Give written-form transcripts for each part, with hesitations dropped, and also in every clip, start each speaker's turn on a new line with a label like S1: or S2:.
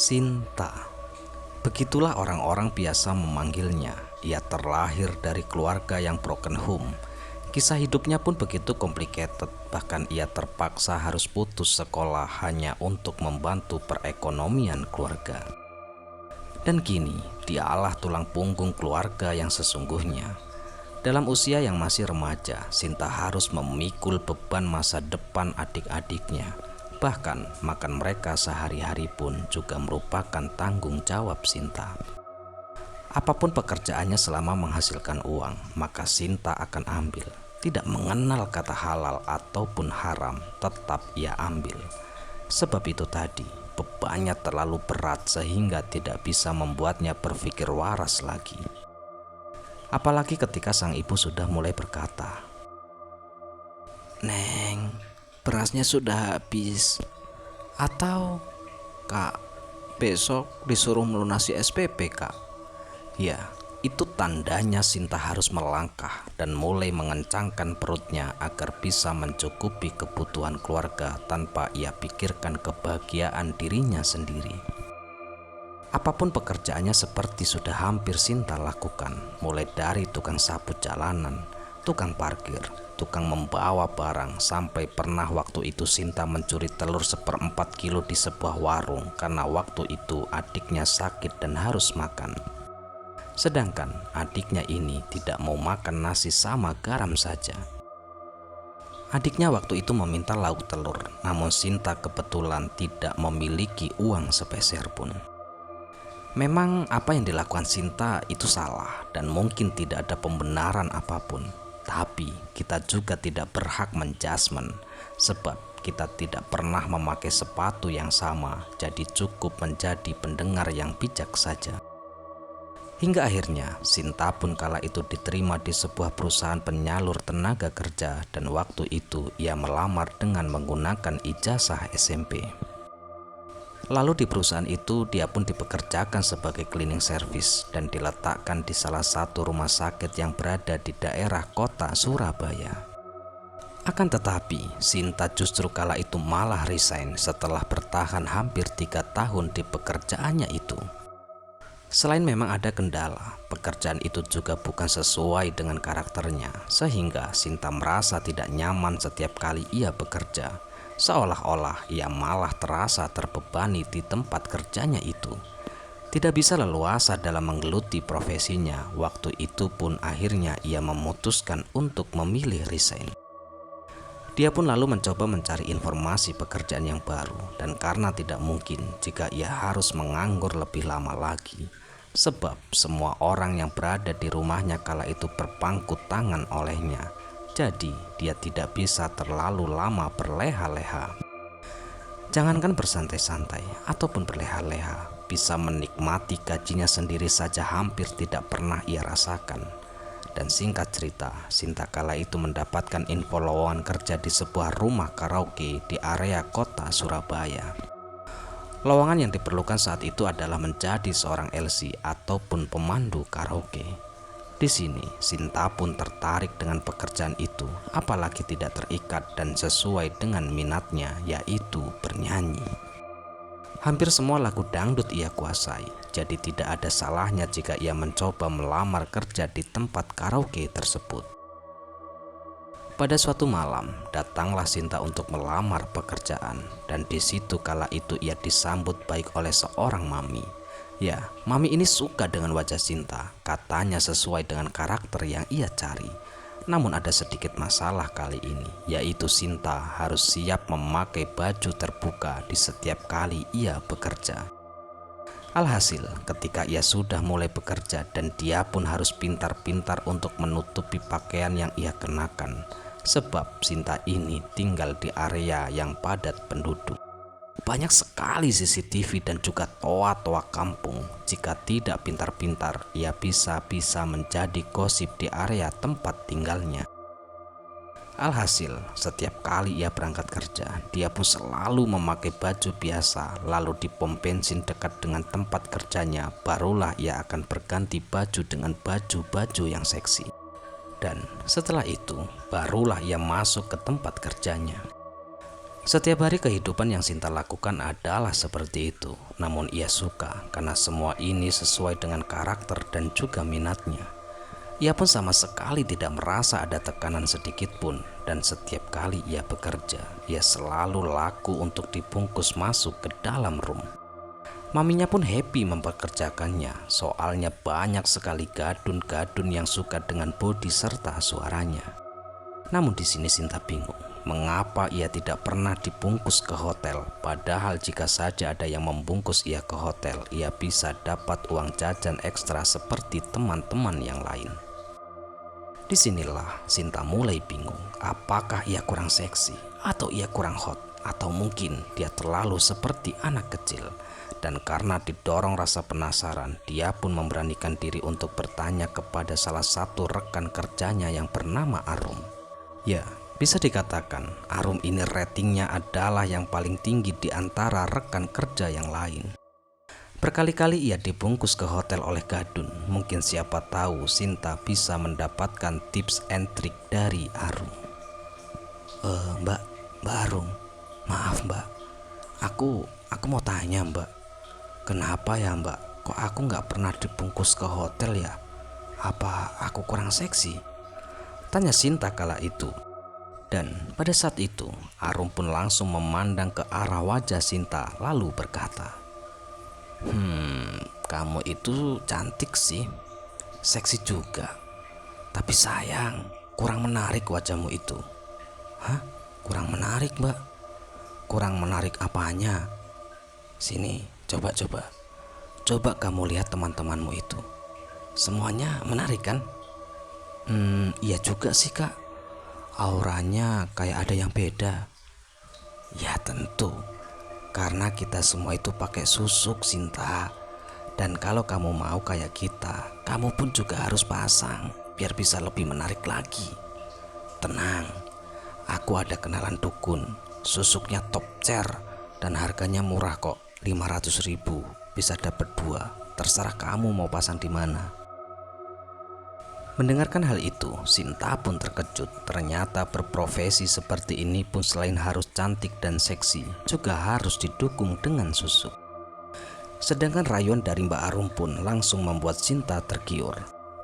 S1: Sinta. Begitulah orang-orang biasa memanggilnya. Ia terlahir dari keluarga yang broken home. Kisah hidupnya pun begitu complicated, bahkan ia terpaksa harus putus sekolah hanya untuk membantu perekonomian keluarga. Dan kini, dialah tulang punggung keluarga yang sesungguhnya. Dalam usia yang masih remaja, Sinta harus memikul beban masa depan adik-adiknya. Bahkan makan mereka sehari-hari pun juga merupakan tanggung jawab Sinta. Apapun pekerjaannya selama menghasilkan uang, maka Sinta akan ambil. Tidak mengenal kata halal ataupun haram, tetap ia ambil. Sebab itu tadi, bebannya terlalu berat sehingga tidak bisa membuatnya berpikir waras lagi. Apalagi ketika sang ibu sudah mulai berkata, "Neng, berasnya sudah habis." Atau, "Kak, besok disuruh melunasi SPP, Kak." Ya, itu tandanya Sinta harus melangkah dan mulai mengencangkan perutnya agar bisa mencukupi kebutuhan keluarga tanpa ia pikirkan kebahagiaan dirinya sendiri. Apapun pekerjaannya seperti sudah hampir Sinta lakukan, mulai dari tukang sapu jalanan, tukang parkir, tukang membawa barang, sampai pernah waktu itu Sinta mencuri telur 1/4 kilo di sebuah warung karena waktu itu adiknya sakit dan harus makan. Sedangkan adiknya ini tidak mau makan nasi sama garam saja. Adiknya waktu itu meminta lauk telur, namun Sinta kebetulan tidak memiliki uang sepeser pun. Memang apa yang dilakukan Sinta itu salah dan mungkin tidak ada pembenaran apapun. Tapi kita juga tidak berhak menjudgment, sebab kita tidak pernah memakai sepatu yang sama, jadi cukup menjadi pendengar yang bijak saja. Hingga akhirnya Sinta pun kala itu diterima di sebuah perusahaan penyalur tenaga kerja, dan waktu itu ia melamar dengan menggunakan ijazah SMP. Lalu di perusahaan itu dia pun dipekerjakan sebagai cleaning service dan diletakkan di salah satu rumah sakit yang berada di daerah kota Surabaya. Akan tetapi Sinta justru kala itu malah resign setelah bertahan hampir 3 tahun di pekerjaannya itu. Selain memang ada kendala, pekerjaan itu juga bukan sesuai dengan karakternya, sehingga Sinta merasa tidak nyaman setiap kali ia bekerja. Seolah-olah ia malah terasa terbebani di tempat kerjanya itu. Tidak bisa leluasa dalam menggeluti profesinya. Waktu itu pun akhirnya ia memutuskan untuk memilih resign. Dia pun lalu mencoba mencari informasi pekerjaan yang baru, dan karena tidak mungkin jika ia harus menganggur lebih lama lagi, sebab semua orang yang berada di rumahnya kala itu berpangku tangan olehnya. Jadi dia tidak bisa terlalu lama berleha-leha. Jangankan bersantai-santai ataupun berleha-leha, bisa menikmati gajinya sendiri saja hampir tidak pernah ia rasakan. Dan singkat cerita, Sinta kala itu mendapatkan info lowongan kerja di sebuah rumah karaoke di area kota Surabaya. Lowongan yang diperlukan saat itu adalah menjadi seorang LC ataupun pemandu karaoke. Di sini, Sinta pun tertarik dengan pekerjaan itu, apalagi tidak terikat dan sesuai dengan minatnya, yaitu bernyanyi. Hampir semua lagu dangdut ia kuasai, jadi tidak ada salahnya jika ia mencoba melamar kerja di tempat karaoke tersebut. Pada suatu malam, datanglah Sinta untuk melamar pekerjaan, dan di situ kala itu ia disambut baik oleh seorang mami. Ya, mami ini suka dengan wajah Sinta, katanya sesuai dengan karakter yang ia cari. Namun ada sedikit masalah kali ini, yaitu Sinta harus siap memakai baju terbuka di setiap kali ia bekerja. Alhasil, ketika ia sudah mulai bekerja dan dia pun harus pintar-pintar untuk menutupi pakaian yang ia kenakan, sebab Sinta ini tinggal di area yang padat penduduk. Banyak sekali CCTV dan juga toa-toa kampung. Jika tidak pintar-pintar, ia bisa menjadi gosip di area tempat tinggalnya. Alhasil, setiap kali ia berangkat kerja, dia pun selalu memakai baju biasa. Lalu di pom bensin dekat dengan tempat kerjanya, barulah ia akan berganti baju dengan baju-baju yang seksi. Dan setelah itu, barulah ia masuk ke tempat kerjanya. Setiap hari kehidupan yang Sinta lakukan adalah seperti itu. Namun ia suka karena semua ini sesuai dengan karakter dan juga minatnya. Ia pun sama sekali tidak merasa ada tekanan sedikit pun. Dan setiap kali ia bekerja, ia selalu laku untuk dibungkus masuk ke dalam room. Maminya pun happy mempekerjakannya, soalnya banyak sekali gadun-gadun yang suka dengan bodi serta suaranya. Namun di sini Sinta bingung, mengapa ia tidak pernah dibungkus ke hotel, padahal jika saja ada yang membungkus ia ke hotel, ia bisa dapat uang jajan ekstra seperti teman-teman yang lain. Disinilah Sinta mulai bingung, apakah ia kurang seksi, atau ia kurang hot, atau mungkin dia terlalu seperti anak kecil. Dan karena didorong rasa penasaran, dia pun memberanikan diri untuk bertanya kepada salah satu rekan kerjanya yang bernama Arum. Ya, bisa dikatakan Arum ini ratingnya adalah yang paling tinggi di antara rekan kerja yang lain. Berkali-kali ia dibungkus ke hotel oleh gadun. Mungkin siapa tahu Sinta bisa mendapatkan tips and trik dari Arum. Mbak Arum, maaf mbak, aku mau tanya mbak, kenapa ya mbak, kok aku nggak pernah dibungkus ke hotel ya? Apa aku kurang seksi? Tanya Sinta kala itu. Dan pada saat itu Arum pun langsung memandang ke arah wajah Sinta lalu berkata, kamu itu cantik sih, seksi juga, tapi sayang kurang menarik wajahmu itu. Hah? Kurang menarik mbak? Kurang menarik apanya? Sini, coba kamu lihat teman-temanmu itu. Semuanya menarik kan? Iya juga sih kak, auranya kayak ada yang beda. Ya tentu, karena kita semua itu pakai susuk Sinta. Dan kalau kamu mau kayak kita, kamu pun juga harus pasang biar bisa lebih menarik lagi. Tenang, aku ada kenalan dukun, susuknya top chair dan harganya murah kok, 500.000, bisa dapat 2. Terserah kamu mau pasang di mana. Mendengarkan hal itu, Sinta pun terkejut. Ternyata berprofesi seperti ini pun selain harus cantik dan seksi, juga harus didukung dengan susuk. Sedangkan rayuan dari Mbak Arum pun langsung membuat Sinta tergiur.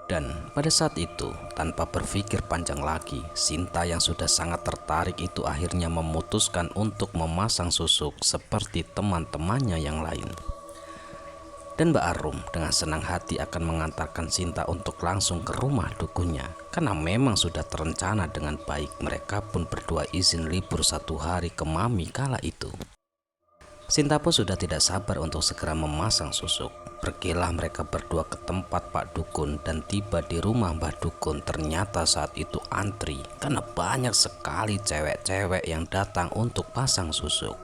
S1: Dan pada saat itu, tanpa berpikir panjang lagi, Sinta yang sudah sangat tertarik itu akhirnya memutuskan untuk memasang susuk seperti teman-temannya yang lain. Dan Mbak Arum dengan senang hati akan mengantarkan Sinta untuk langsung ke rumah dukunnya. Karena memang sudah terencana dengan baik, mereka pun berdua izin libur 1 hari ke Mami kala itu. Sinta pun sudah tidak sabar untuk segera memasang susuk. Pergilah mereka berdua ke tempat Pak Dukun dan tiba di rumah Mbah Dukun. Ternyata saat itu antri karena banyak sekali cewek-cewek yang datang untuk pasang susuk.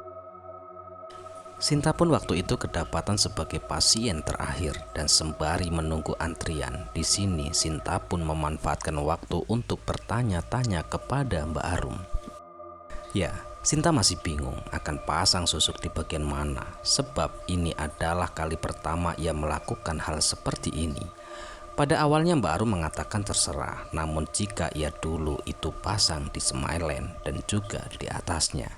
S1: Sinta pun waktu itu kedapatan sebagai pasien terakhir dan sembari menunggu antrian. Di sini Sinta pun memanfaatkan waktu untuk bertanya-tanya kepada Mbak Arum. Ya, Sinta masih bingung akan pasang susuk di bagian mana, sebab ini adalah kali pertama ia melakukan hal seperti ini. Pada awalnya Mbak Arum mengatakan terserah, namun jika ia dulu itu pasang di Smileland dan juga di atasnya,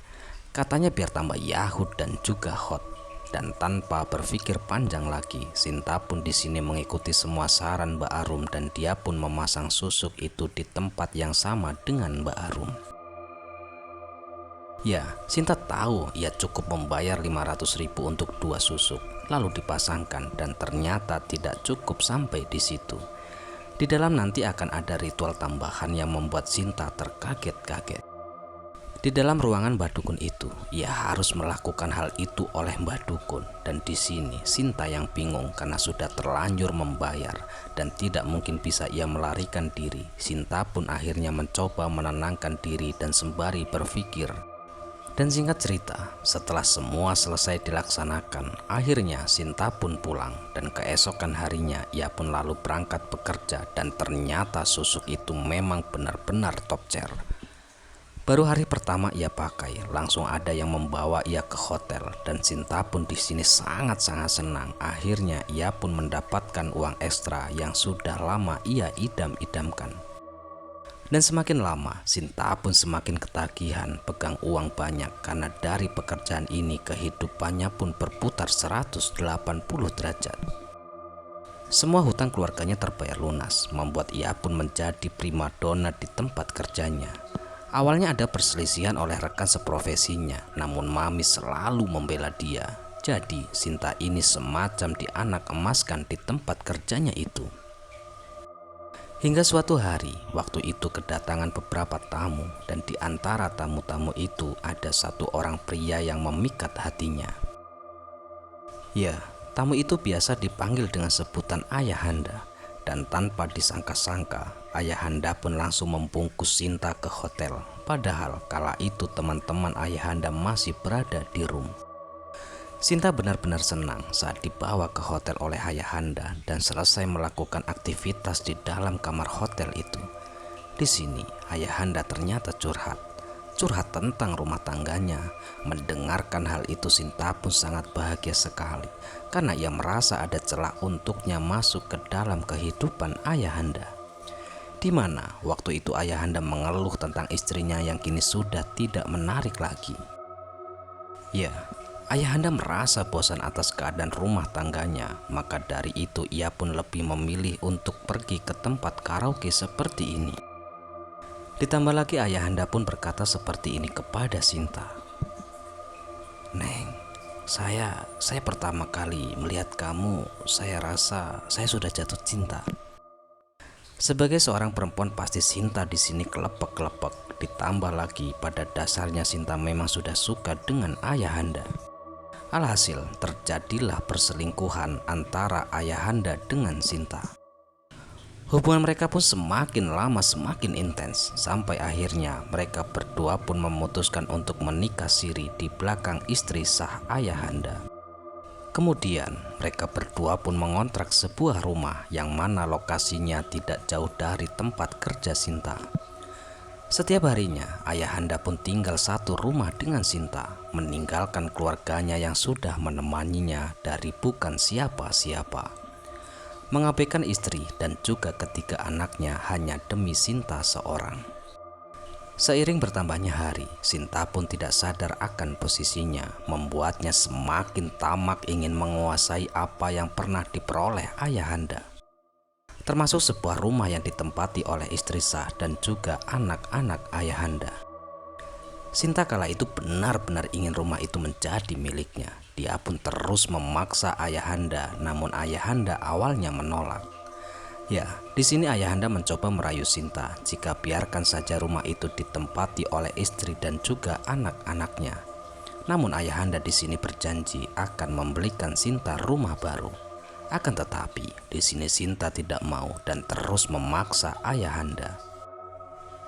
S1: katanya biar tambah yahut dan juga hot. Dan tanpa berpikir panjang lagi, Sinta pun di sini mengikuti semua saran Mbak Arum dan dia pun memasang susuk itu di tempat yang sama dengan Mbak Arum. Ya, Sinta tahu ia cukup membayar 500.000 untuk 2 susuk, lalu dipasangkan dan ternyata tidak cukup sampai di situ. Di dalam nanti akan ada ritual tambahan yang membuat Sinta terkaget-kaget. Di dalam ruangan Mbah Dukun itu, ia harus melakukan hal itu oleh Mbah Dukun. Dan di sini Sinta yang bingung karena sudah terlanjur membayar dan tidak mungkin bisa ia melarikan diri. Sinta pun akhirnya mencoba menenangkan diri dan sembari berpikir. Dan singkat cerita, setelah semua selesai dilaksanakan, akhirnya Sinta pun pulang dan keesokan harinya ia pun lalu berangkat bekerja dan ternyata susuk itu memang benar-benar top chair. Baru hari pertama ia pakai, langsung ada yang membawa ia ke hotel dan Sinta pun di sini sangat-sangat senang. Akhirnya ia pun mendapatkan uang ekstra yang sudah lama ia idam-idamkan. Dan semakin lama, Sinta pun semakin ketagihan pegang uang banyak karena dari pekerjaan ini kehidupannya pun berputar 180 derajat. Semua hutang keluarganya terbayar lunas, membuat ia pun menjadi primadona di tempat kerjanya. Awalnya ada perselisihan oleh rekan seprofesinya, namun Mami selalu membela dia. Jadi Sinta ini semacam dianak emaskan di tempat kerjanya itu. Hingga suatu hari, waktu itu kedatangan beberapa tamu, dan di antara tamu-tamu itu ada satu orang pria yang memikat hatinya. Ya, tamu itu biasa dipanggil dengan sebutan Ayahanda, dan tanpa disangka-sangka, Ayahanda pun langsung membungkus Sinta ke hotel. Padahal kala itu teman-teman Ayahanda masih berada di room. Sinta benar-benar senang saat dibawa ke hotel oleh Ayahanda dan selesai melakukan aktivitas di dalam kamar hotel itu. Di sini Ayahanda ternyata curhat tentang rumah tangganya. Mendengarkan hal itu Sinta pun sangat bahagia sekali karena ia merasa ada celah untuknya masuk ke dalam kehidupan Ayahanda. Di mana waktu itu Ayahanda mengeluh tentang istrinya yang kini sudah tidak menarik lagi. Ya, Ayahanda merasa bosan atas keadaan rumah tangganya, maka dari itu ia pun lebih memilih untuk pergi ke tempat karaoke seperti ini. Ditambah lagi Ayahanda pun berkata seperti ini kepada Sinta. "Neng, saya pertama kali melihat kamu, saya rasa saya sudah jatuh cinta." Sebagai seorang perempuan pasti Sinta di sini kelepek-kelepek. Ditambah lagi pada dasarnya Sinta memang sudah suka dengan Ayahanda. Alhasil terjadilah perselingkuhan antara Ayahanda dengan Sinta. Hubungan mereka pun semakin lama semakin intens, sampai akhirnya mereka berdua pun memutuskan untuk menikah siri di belakang istri sah Ayahanda. Kemudian mereka berdua pun mengontrak sebuah rumah yang mana lokasinya tidak jauh dari tempat kerja Sinta. Setiap harinya Ayahanda pun tinggal satu rumah dengan Sinta, meninggalkan keluarganya yang sudah menemaninya dari bukan siapa-siapa, mengabaikan istri dan juga ketiga anaknya hanya demi Sinta seorang. Seiring bertambahnya hari, Sinta pun tidak sadar akan posisinya, membuatnya semakin tamak ingin menguasai apa yang pernah diperoleh Ayahanda, termasuk sebuah rumah yang ditempati oleh istri sah dan juga anak-anak Ayahanda. Sinta kala itu benar-benar ingin rumah itu menjadi miliknya. Dia pun terus memaksa Ayahanda, namun Ayahanda awalnya menolak. Ya, di sini Ayahanda mencoba merayu Sinta jika biarkan saja rumah itu ditempati oleh istri dan juga anak-anaknya. Namun Ayahanda di sini berjanji akan membelikan Sinta rumah baru. Akan tetapi di sini Sinta tidak mau dan terus memaksa Ayahanda.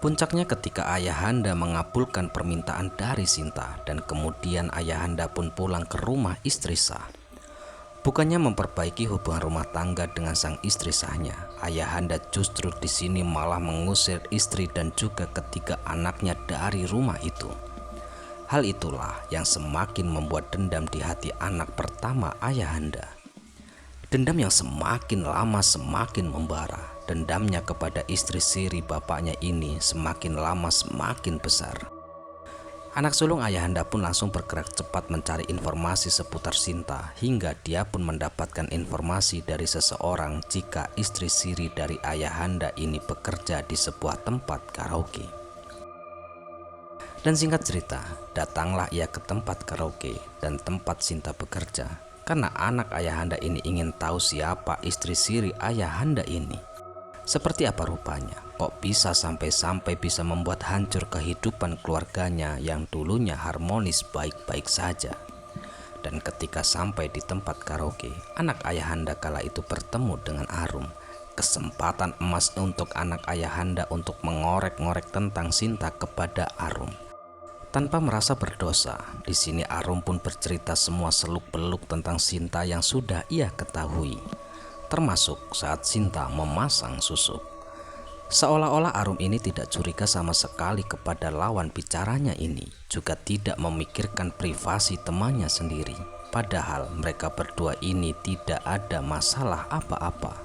S1: Puncaknya ketika Ayahanda mengabulkan permintaan dari Sinta dan kemudian Ayahanda pun pulang ke rumah istri sah. Bukannya memperbaiki hubungan rumah tangga dengan sang istri sahnya, Ayahanda justru di sini malah mengusir istri dan juga ketiga anaknya dari rumah itu. Hal itulah yang semakin membuat dendam di hati anak pertama Ayahanda. Dendam yang semakin lama semakin membara. Dendamnya kepada istri siri bapaknya ini semakin lama semakin besar. Anak sulung Ayahanda pun langsung bergerak cepat mencari informasi seputar Sinta, hingga dia pun mendapatkan informasi dari seseorang jika istri siri dari Ayahanda ini bekerja di sebuah tempat karaoke. Dan singkat cerita, datanglah ia ke tempat karaoke dan tempat Sinta bekerja, karena anak Ayahanda ini ingin tahu siapa istri siri Ayahanda ini. Seperti apa rupanya, kok bisa sampai-sampai bisa membuat hancur kehidupan keluarganya yang dulunya harmonis baik-baik saja. Dan ketika sampai di tempat karaoke, anak Ayahanda kala itu bertemu dengan Arum. Kesempatan emas untuk anak Ayahanda untuk mengorek-ngorek tentang Sinta kepada Arum. Tanpa merasa berdosa, di sini Arum pun bercerita semua seluk-beluk tentang Sinta yang sudah ia ketahui, termasuk saat Sinta memasang susuk. Seolah-olah Arum ini tidak curiga sama sekali kepada lawan bicaranya ini, juga tidak memikirkan privasi temannya sendiri. Padahal mereka berdua ini tidak ada masalah apa-apa.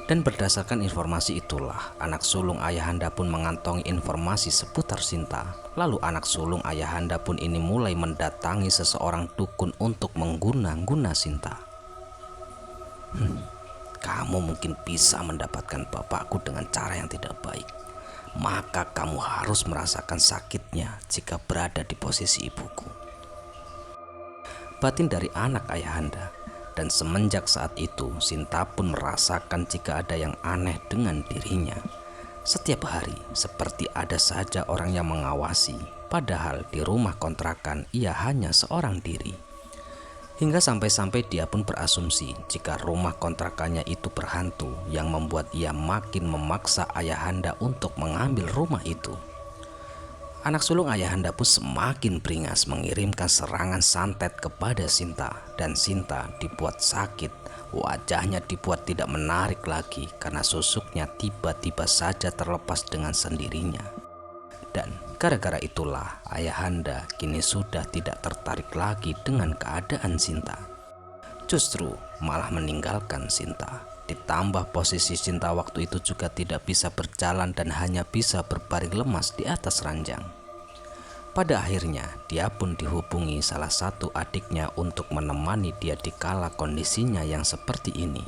S1: Dan berdasarkan informasi itulah, anak sulung ayahanda pun mengantongi informasi seputar Sinta. Lalu anak sulung ayahanda pun ini mulai mendatangi seseorang dukun untuk mengguna-guna Sinta. Kamu mungkin bisa mendapatkan bapakku dengan cara yang tidak baik. Maka kamu harus merasakan sakitnya jika berada di posisi ibuku. Batin dari anak ayahanda. Dan semenjak saat itu, Sinta pun merasakan jika ada yang aneh dengan dirinya. Setiap hari, seperti ada saja orang yang mengawasi, padahal di rumah kontrakan ia hanya seorang diri. Hingga sampai-sampai dia pun berasumsi jika rumah kontrakannya itu berhantu, yang membuat ia makin memaksa ayahanda untuk mengambil rumah itu. Anak sulung ayahanda pun semakin beringas mengirimkan serangan santet kepada Sinta, dan Sinta dibuat sakit. Wajahnya dibuat tidak menarik lagi karena susuknya tiba-tiba saja terlepas dengan sendirinya. Dan gara-gara itulah ayahanda kini sudah tidak tertarik lagi dengan keadaan Sinta. Justru malah meninggalkan Sinta. Ditambah posisi Sinta waktu itu juga tidak bisa berjalan dan hanya bisa berbaring lemas di atas ranjang. Pada akhirnya dia pun dihubungi salah satu adiknya untuk menemani dia di kala kondisinya yang seperti ini.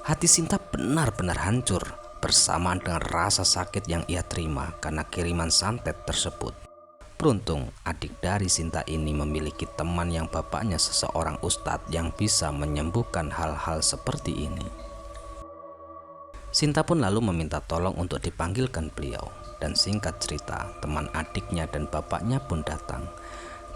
S1: Hati Sinta benar-benar hancur bersamaan dengan rasa sakit yang ia terima karena kiriman santet tersebut. Beruntung adik dari Sinta ini memiliki teman yang bapaknya seseorang ustadz yang bisa menyembuhkan hal-hal seperti ini. Sinta pun lalu meminta tolong untuk dipanggilkan beliau. Dan singkat cerita, teman adiknya dan bapaknya pun datang.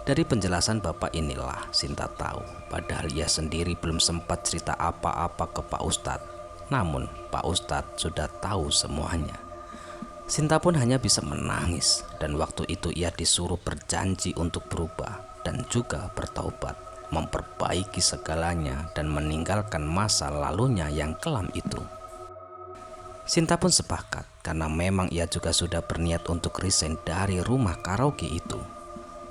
S1: Dari penjelasan bapak inilah Sinta tahu, padahal ia sendiri belum sempat cerita apa-apa ke Pak Ustadz. Namun Pak Ustadz sudah tahu semuanya. Sinta pun hanya bisa menangis, dan waktu itu ia disuruh berjanji untuk berubah dan juga bertaubat, memperbaiki segalanya dan meninggalkan masa lalunya yang kelam itu. Sinta pun sepakat karena memang ia juga sudah berniat untuk resign dari rumah karaoke itu.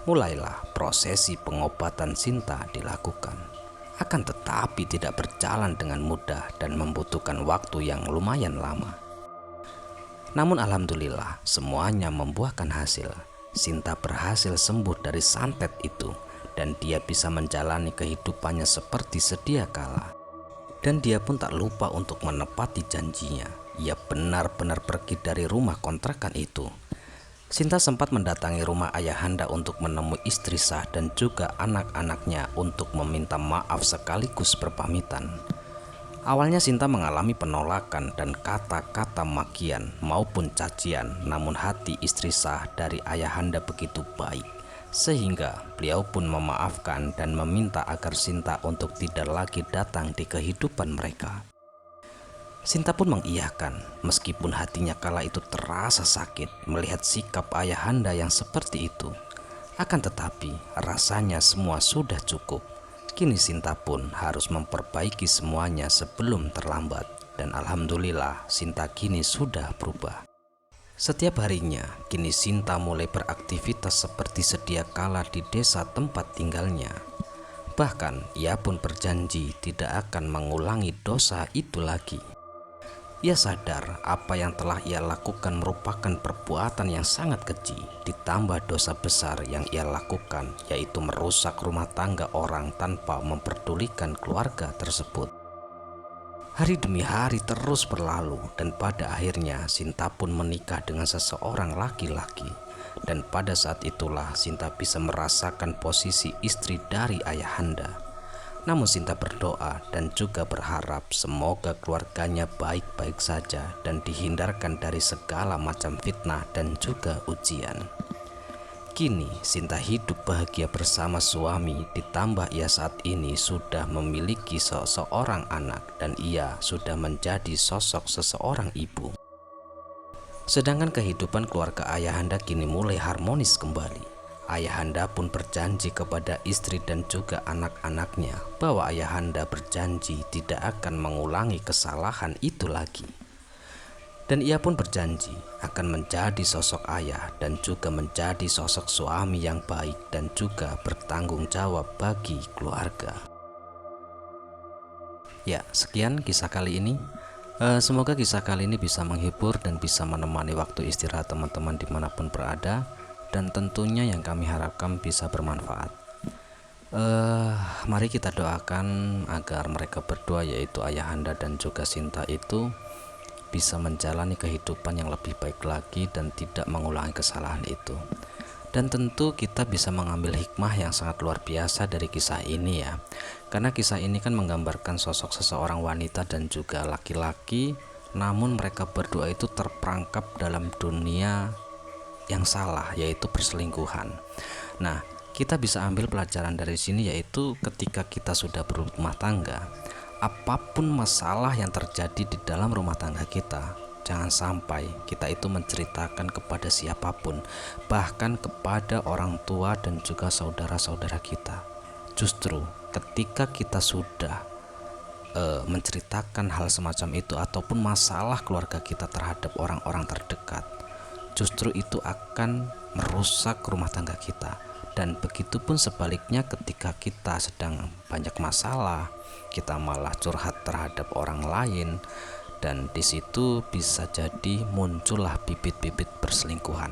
S1: Mulailah prosesi pengobatan Sinta dilakukan. Akan tetapi tidak berjalan dengan mudah dan membutuhkan waktu yang lumayan lama. Namun alhamdulillah semuanya membuahkan hasil. Sinta berhasil sembuh dari santet itu dan dia bisa menjalani kehidupannya seperti sedia kala. Dan dia pun tak lupa untuk menepati janjinya. Ia benar-benar pergi dari rumah kontrakan itu. Sinta sempat mendatangi rumah ayahanda untuk menemui istri sah dan juga anak-anaknya untuk meminta maaf sekaligus berpamitan. Awalnya Sinta mengalami penolakan dan kata-kata makian maupun cacian, namun hati istri sah dari ayahanda begitu baik, sehingga beliau pun memaafkan dan meminta agar Sinta untuk tidak lagi datang di kehidupan mereka. Sinta pun mengiyakan meskipun hatinya kala itu terasa sakit melihat sikap ayahanda yang seperti itu. Akan tetapi rasanya semua sudah cukup. Kini Sinta pun harus memperbaiki semuanya sebelum terlambat. Dan alhamdulillah Sinta kini sudah berubah. Setiap harinya kini Sinta mulai beraktivitas seperti sedia kala di desa tempat tinggalnya. Bahkan ia pun berjanji tidak akan mengulangi dosa itu lagi. Ia sadar apa yang telah ia lakukan merupakan perbuatan yang sangat keji, ditambah dosa besar yang ia lakukan, yaitu merusak rumah tangga orang tanpa memperdulikan keluarga tersebut. Hari demi hari terus berlalu dan pada akhirnya Sinta pun menikah dengan seseorang laki-laki. Dan pada saat itulah Sinta bisa merasakan posisi istri dari ayahanda. Namun Sinta berdoa dan juga berharap semoga keluarganya baik-baik saja dan dihindarkan dari segala macam fitnah dan juga ujian. Kini Sinta hidup bahagia bersama suami, ditambah ia saat ini sudah memiliki seorang anak dan ia sudah menjadi sosok seseorang ibu. Sedangkan kehidupan keluarga ayahanda kini mulai harmonis kembali. Ayahanda pun berjanji kepada istri dan juga anak-anaknya bahwa ayahanda berjanji tidak akan mengulangi kesalahan itu lagi. Dan ia pun berjanji akan menjadi sosok ayah dan juga menjadi sosok suami yang baik dan juga bertanggung jawab bagi keluarga. Ya, sekian kisah kali ini. Semoga kisah kali ini bisa menghibur dan bisa menemani waktu istirahat teman-teman dimanapun berada, dan tentunya yang kami harapkan bisa bermanfaat. Eh, Mari kita doakan agar mereka berdua, yaitu Ayahanda dan juga Sinta itu, bisa menjalani kehidupan yang lebih baik lagi dan tidak mengulangi kesalahan itu. Dan tentu kita bisa mengambil hikmah yang sangat luar biasa dari kisah ini ya. Karena kisah ini kan menggambarkan sosok seseorang wanita dan juga laki-laki, namun mereka berdua itu terperangkap dalam dunia yang salah, yaitu perselingkuhan. Nah, kita bisa ambil pelajaran dari sini, yaitu ketika kita sudah berumah tangga, apapun masalah yang terjadi di dalam rumah tangga kita, jangan sampai kita itu menceritakan kepada siapapun, bahkan kepada orang tua dan juga saudara-saudara kita. Justru ketika kita sudah menceritakan hal semacam itu ataupun masalah keluarga kita terhadap orang-orang terdekat, justru itu akan merusak rumah tangga kita. Dan begitupun sebaliknya, ketika kita sedang banyak masalah, kita malah curhat terhadap orang lain, dan di situ bisa jadi muncullah bibit-bibit perselingkuhan.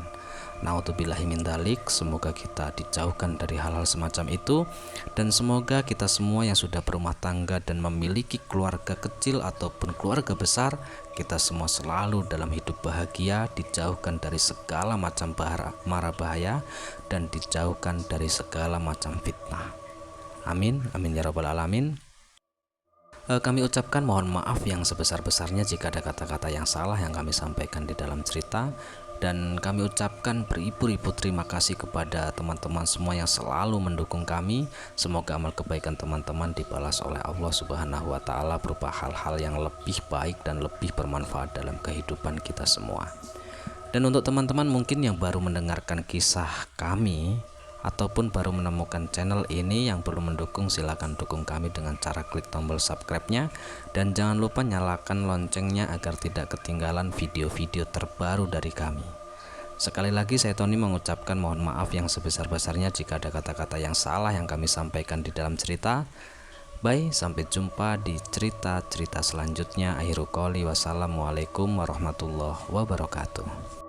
S1: Naudzubillahi min dzalik. Semoga kita dijauhkan dari hal-hal semacam itu, dan semoga kita semua yang sudah berumah tangga dan memiliki keluarga kecil ataupun keluarga besar, kita semua selalu dalam hidup bahagia, dijauhkan dari segala macam mara bahaya, dan dijauhkan dari segala macam fitnah. Amin, amin ya rabbal alamin. Kami ucapkan mohon maaf yang sebesar-besarnya jika ada kata-kata yang salah yang kami sampaikan di dalam cerita, dan kami ucapkan beribu-ribu terima kasih kepada teman-teman semua yang selalu mendukung kami. Semoga amal kebaikan teman-teman dibalas oleh Allah Subhanahu wa Ta'ala berupa hal-hal yang lebih baik dan lebih bermanfaat dalam kehidupan kita semua. Dan untuk teman-teman mungkin yang baru mendengarkan kisah kami ataupun baru menemukan channel ini yang belum mendukung, silakan dukung kami dengan cara klik tombol subscribe-nya, dan jangan lupa nyalakan loncengnya agar tidak ketinggalan video-video terbaru dari kami. Sekali lagi saya Tony mengucapkan mohon maaf yang sebesar-besarnya jika ada kata-kata yang salah yang kami sampaikan di dalam cerita. Bye, sampai jumpa di cerita-cerita selanjutnya. Akhirul qouli wassalamualaikum warahmatullahi wabarakatuh.